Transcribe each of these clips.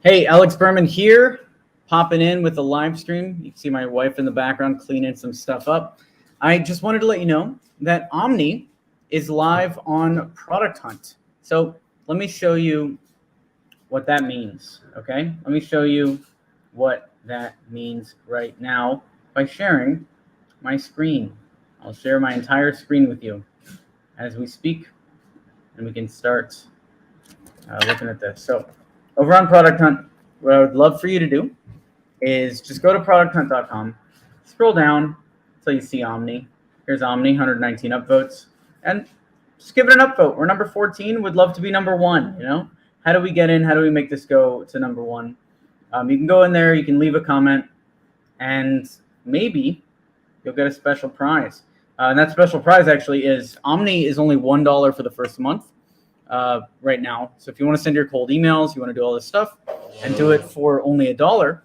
Hey, Alex Berman here, popping in with a live stream. You can see my wife in the background cleaning some stuff up. I just wanted to let you know that Omni is live on Product Hunt. So let me show you what that means, okay? Let me show you what that means right now by sharing my screen. I'll share my entire screen with you as we speak, and we can start looking at this. So over on Product Hunt, what I would love for you to do is just go to ProductHunt.com, scroll down until you see Omni. Here's Omni, 119 upvotes, and just give it an upvote. We're number 14. Would love to be number 1. You know, how do we get in? How do we make this go to number 1? You can go in there. You can leave a comment, and maybe you'll get a special prize. And that special prize actually is Omni is only $1 for the first month. Right now. So if you want to send your cold emails, you want to do all this stuff and do it for only $1,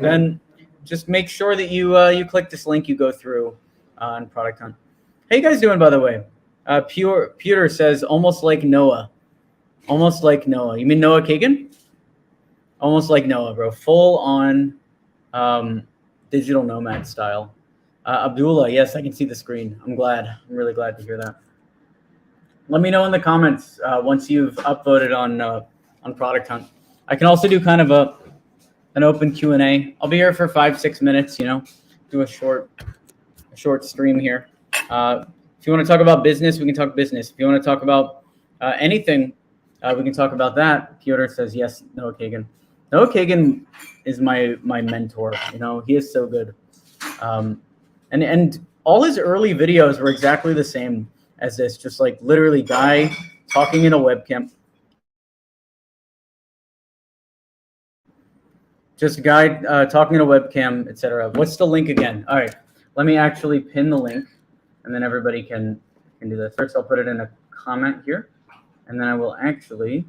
then just make sure that you click this link, you go through on Product Hunt. How you guys doing, by the way? Pewter says almost like Noah. Almost like Noah. You mean Noah Kagan? Almost like Noah, bro. Full on digital nomad style. Abdullah, yes, I can see the screen. I'm glad. I'm really glad to hear that. Let me know in the comments once you've upvoted on Product Hunt. I can also do kind of an open Q&A. I'll be here for 5-6 minutes. You know, do a short stream here. If you want to talk about business, we can talk business. If you want to talk about anything, we can talk about that. Piotr says yes. Noah Kagan. Noah Kagan is my mentor. You know, he is so good. And all his early videos were exactly the same as this, just like literally guy talking in a webcam. Just a guy talking in a webcam, etc. What's the link again? All right, let me actually pin the link, and then everybody can do this. First, I'll put it in a comment here, and then I will actually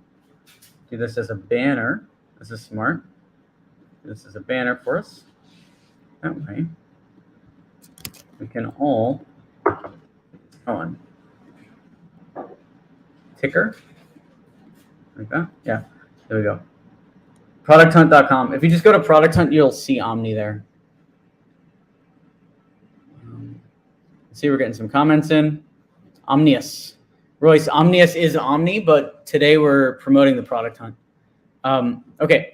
do this as a banner. This is smart. This is a banner for us. That way, we can all, hold on. Ticker, like that. Yeah, there we go. ProductHunt.com. If you just go to Product Hunt, you'll see Omni there. See, we're getting some comments in. Omnius. Royce, Omnius is Omni, but today we're promoting the Product Hunt. Okay.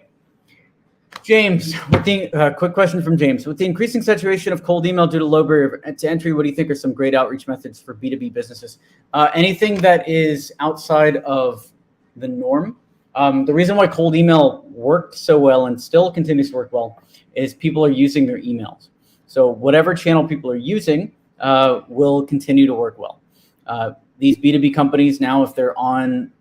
James, with the quick question from James. With the increasing saturation of cold email due to low barrier to entry, what do you think are some great outreach methods for B2B businesses? Anything that is outside of the norm. The reason why cold email worked so well and still continues to work well is people are using their emails. So whatever channel people are using will continue to work well. These B2B companies now, if they're on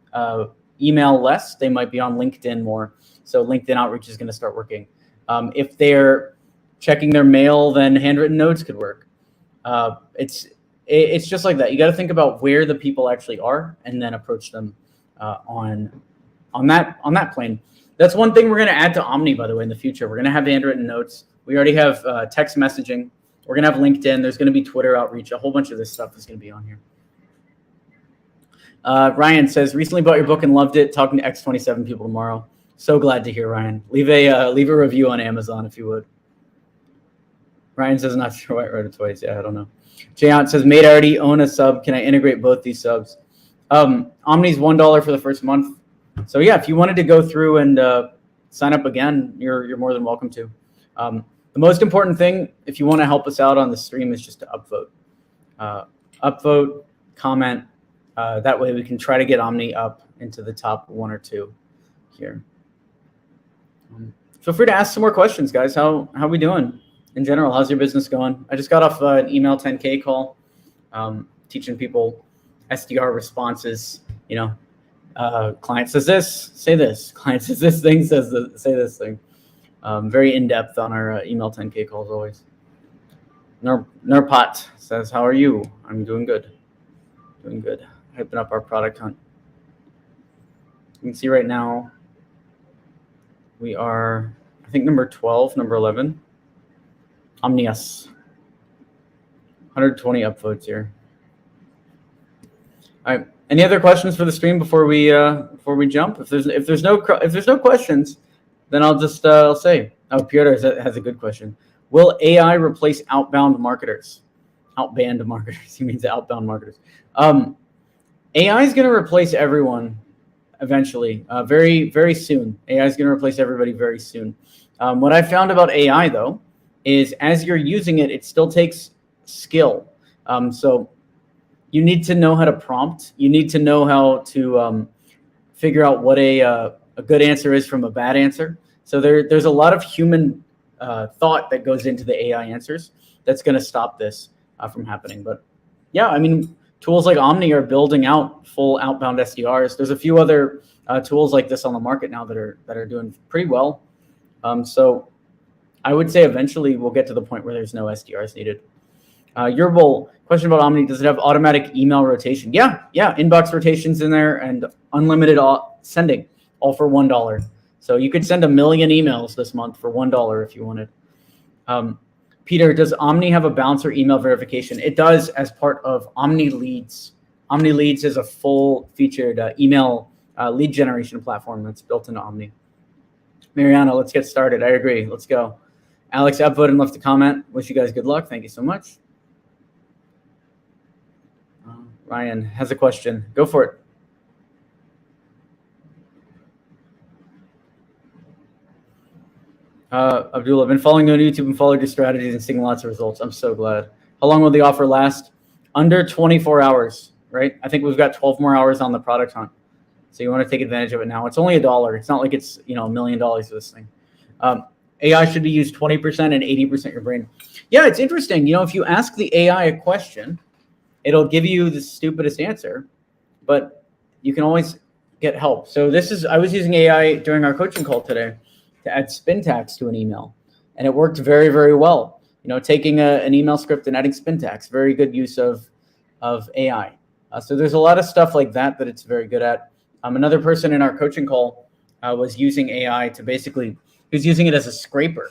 email less, they might be on LinkedIn more. So LinkedIn outreach is going to start working. If they're checking their mail, then handwritten notes could work. It's just like that. You got to think about where the people actually are, and then approach them on that plane. That's one thing we're going to add to Omni, by the way, in the future. We're going to have handwritten notes. We already have text messaging. We're going to have LinkedIn. There's going to be Twitter outreach. A whole bunch of this stuff is going to be on here. Ryan says, recently bought your book and loved it. Talking to X27 people tomorrow. So glad to hear, Ryan. Leave a review on Amazon if you would. Ryan says, not sure why I wrote it twice. Yeah, I don't know. Jayant says, mate, I already own a sub. Can I integrate both these subs? Omni's $1 for the first month. So yeah, if you wanted to go through and sign up again, you're more than welcome to. The most important thing, if you want to help us out on the stream, is just to upvote. Upvote, comment. That way we can try to get Omni up into the top 1 or 2 here. Feel free to ask some more questions, guys. How we doing in general? How's your business going? I just got off an email 10K call, teaching people SDR responses. You know, client says this, say this. Client says this thing, say this thing. Very in depth on our email 10K calls always. Nurpot says, "How are you?" I'm doing good. Doing good. Hyping up our Product Hunt. You can see right now. We are, I think, number 12, number 11. Omnius. 120 upvotes here. All right. Any other questions for the stream before we jump? If there's no questions, then I'll just I'll say, Piotr has a good question. Will AI replace outbound marketers? Outband marketers. He means outbound marketers. AI is going to replace everyone eventually, very, very soon. AI is going to replace everybody very soon. What I found about AI, though, is as you're using it, it still takes skill. So you need to know how to prompt. You need to know how to figure out what a good answer is from a bad answer. So there's a lot of human thought that goes into the AI answers that's going to stop this from happening. But yeah, I mean, tools like Omni are building out full outbound SDRs. There's a few other tools like this on the market now that are doing pretty well. So I would say eventually we'll get to the point where there's no SDRs needed. Your question about Omni, does it have automatic email rotation? Yeah, inbox rotations in there and unlimited sending, all for $1. So you could send 1 million emails this month for $1 if you wanted. Peter, does Omni have a bouncer email verification? It does as part of Omni Leads. Omni Leads is a full-featured email lead generation platform that's built into Omni. Mariana, let's get started. I agree. Let's go. Alex upvoted and left a comment. Wish you guys good luck. Thank you so much. Ryan has a question. Go for it. Abdullah, I've been following you on YouTube and followed your strategies and seeing lots of results. I'm so glad. How long will the offer last? Under 24 hours, right? I think we've got 12 more hours on the product hunt. So you want to take advantage of it now. It's only $1. It's not like it's $1 million for this thing. AI should be used 20% and 80% your brain. Yeah, it's interesting. If you ask the AI a question, it'll give you the stupidest answer, but you can always get help. So I was using AI during our coaching call today to add spin tags to an email, and it worked very, very well. Taking an email script and adding spin tags, very good use of AI. So there's a lot of stuff like that it's very good at. Another person in our coaching call was using AI to he was using it as a scraper.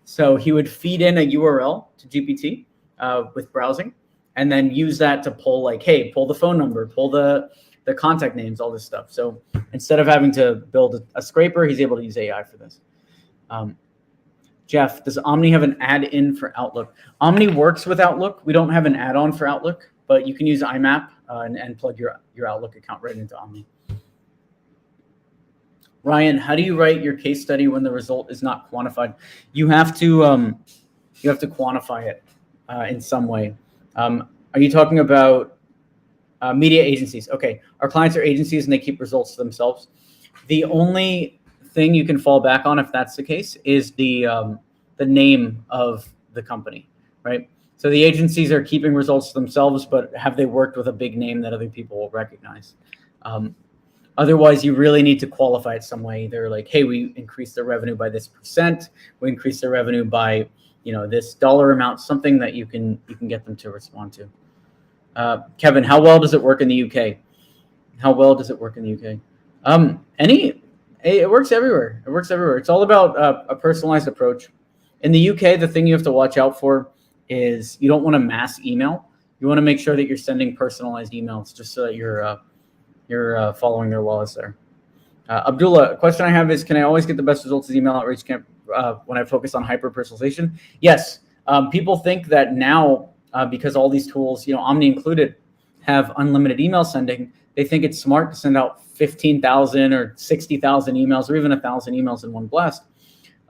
So he would feed in a URL to GPT with browsing, and then use that to pull pull the phone number, pull the contact names, all this stuff. So instead of having to build a scraper, he's able to use AI for this. Jeff, does Omni have an add-in for Outlook? Omni works with Outlook. We don't have an add-on for Outlook, but you can use IMAP and plug your Outlook account right into Omni. Ryan, how do you write your case study when the result is not quantified? You have to quantify it in some way. Are you talking about media agencies? Okay, our clients are agencies and they keep results to themselves. The only thing you can fall back on if that's the case is the name of the company, right? So the agencies are keeping results to themselves, but have they worked with a big name that other people will recognize? Otherwise, you really need to qualify it some way. They're like, hey, we increased their revenue by this %. We increased their revenue by this dollar amount, something that you can get them to respond to. Kevin, how well does it work in the UK? How well does it work in the UK? It works everywhere. It works everywhere. It's all about a personalized approach. In the UK, the thing you have to watch out for is you don't want to mass email. You want to make sure that you're sending personalized emails just so that you're following their laws there. Abdullah, a question I have is, can I always get the best results as email outreach camp when I focus on hyper-personalization? Yes. People think that now, because all these tools, Omni included, have unlimited email sending, they think it's smart to send out 15,000 or 60,000 emails or even 1,000 emails in one blast.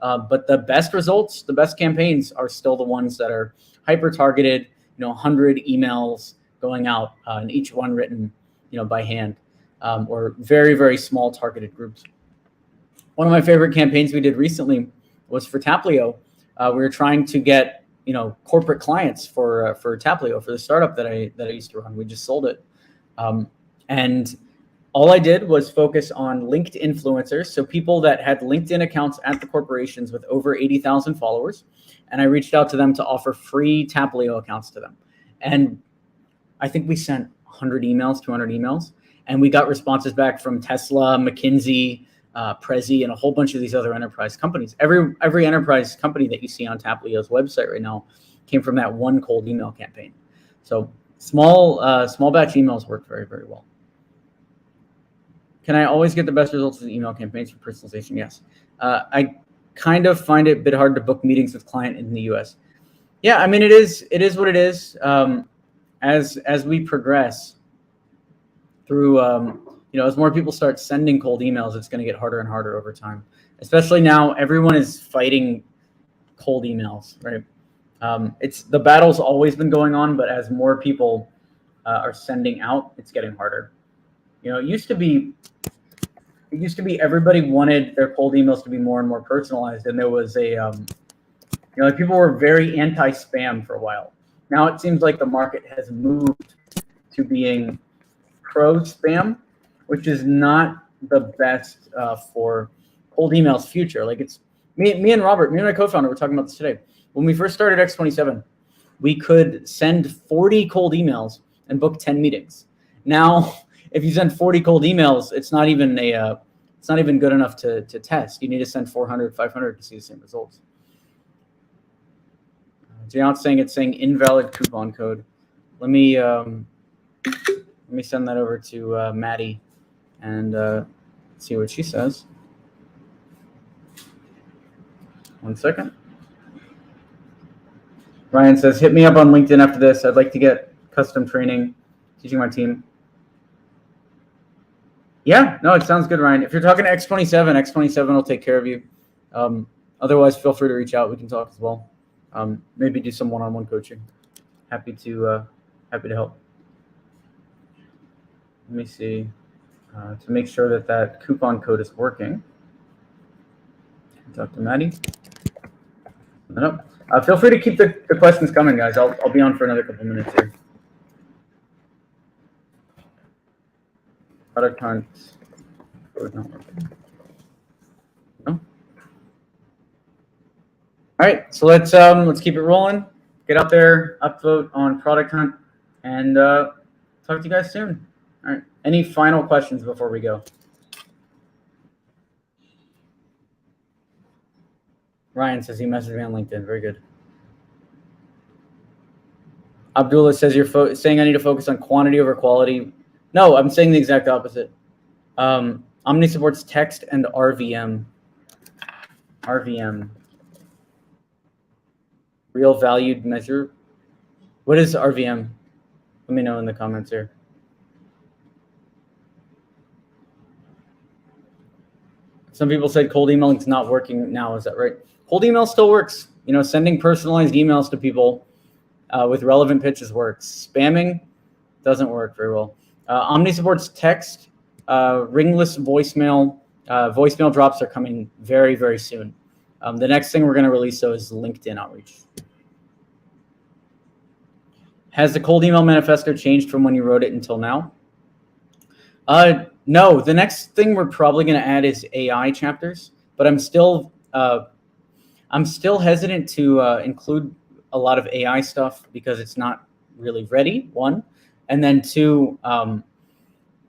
But the best results, the best campaigns are still the ones that are hyper-targeted, 100 emails going out and each one written, by hand, or very, very small targeted groups. One of my favorite campaigns we did recently was for Taplio. We were trying to get, corporate clients for Taplio, for the startup that I used to run. We just sold it. And all I did was focus on linked influencers, so people that had LinkedIn accounts at the corporations with over 80,000 followers, and I reached out to them to offer free Taplio accounts to them. And I think we sent 100 emails, 200 emails, and we got responses back from Tesla, McKinsey, Prezi, and a whole bunch of these other enterprise companies. Every enterprise company that you see on Taplio's website right now came from that one cold email campaign. So small batch emails work very, very well. Can I always get the best results with email campaigns for personalization? Yes. I kind of find it a bit hard to book meetings with client in the US. Yeah, I mean, it is what it is. As we progress through, as more people start sending cold emails, it's going to get harder and harder over time. Especially now, everyone is fighting cold emails, right? It's the battle's always been going on, but as more people are sending out, it's getting harder. It used to be everybody wanted their cold emails to be more and more personalized, and there was a people were very anti-spam for a while. Now it seems like the market has moved to being pro-spam, which is not the best for cold emails future. Like, it's me and Robert, me and my co-founder, were talking about this today. When we first started X27, we could send 40 cold emails and book 10 meetings. Now, if you send 40 cold emails, it's not even good enough to test. You need to send 400, 500 to see the same results. It's saying invalid coupon code. Let me send that over to Maddie and see what she says. 1 second. Ryan says, hit me up on LinkedIn after this. I'd like to get custom training, teaching my team. Yeah, no, it sounds good, Ryan. If you're talking to X27 will take care of you. Otherwise, feel free to reach out. We can talk as well. Maybe do some one-on-one coaching. Happy to help. Let me see to make sure that coupon code is working. Talk to Maddie. Nope. Feel free to keep the questions coming, guys. I'll be on for another couple minutes here. ProductHunt. No. All right, so let's keep it rolling. Get out there, upvote on ProductHunt, and talk to you guys soon. All right. Any final questions before we go? Ryan says he messaged me on LinkedIn. Very good. Abdullah says you're saying I need to focus on quantity over quality. No, I'm saying the exact opposite. Omni supports text and RVM. Real valued measure. What is RVM? Let me know in the comments here. Some people said cold emailing is not working now. Is that right? Cold email still works. Sending personalized emails to people with relevant pitches works. Spamming doesn't work very well. Omni supports text, ringless voicemail. Voicemail drops are coming very, very soon. The next thing we're going to release, though, is LinkedIn outreach. Has the cold email manifesto changed from when you wrote it until now? No. The next thing we're probably going to add is AI chapters, but I'm still hesitant to include a lot of AI stuff because it's not really ready, one. And then two,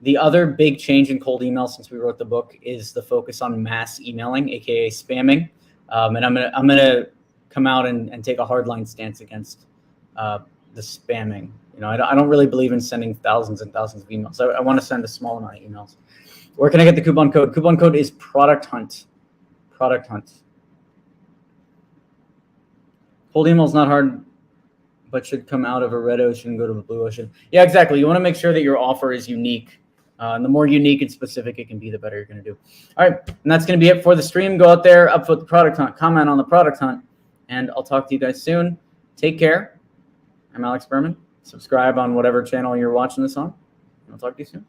the other big change in cold email since we wrote the book is the focus on mass emailing, aka spamming. And I'm gonna come out and take a hardline stance against the spamming. I don't really believe in sending thousands and thousands of emails. I want to send a small amount of emails. Where can I get the coupon code? Coupon code is ProductHunt. ProductHunt. Cold email is not hard, but should come out of a red ocean and go to a blue ocean. Yeah, exactly. You want to make sure that your offer is unique. And the more unique and specific it can be, the better you're going to do. All right, and that's going to be it for the stream. Go out there, upvote the Product Hunt, comment on the Product Hunt, and I'll talk to you guys soon. Take care. I'm Alex Berman. Subscribe on whatever channel you're watching this on. I'll talk to you soon.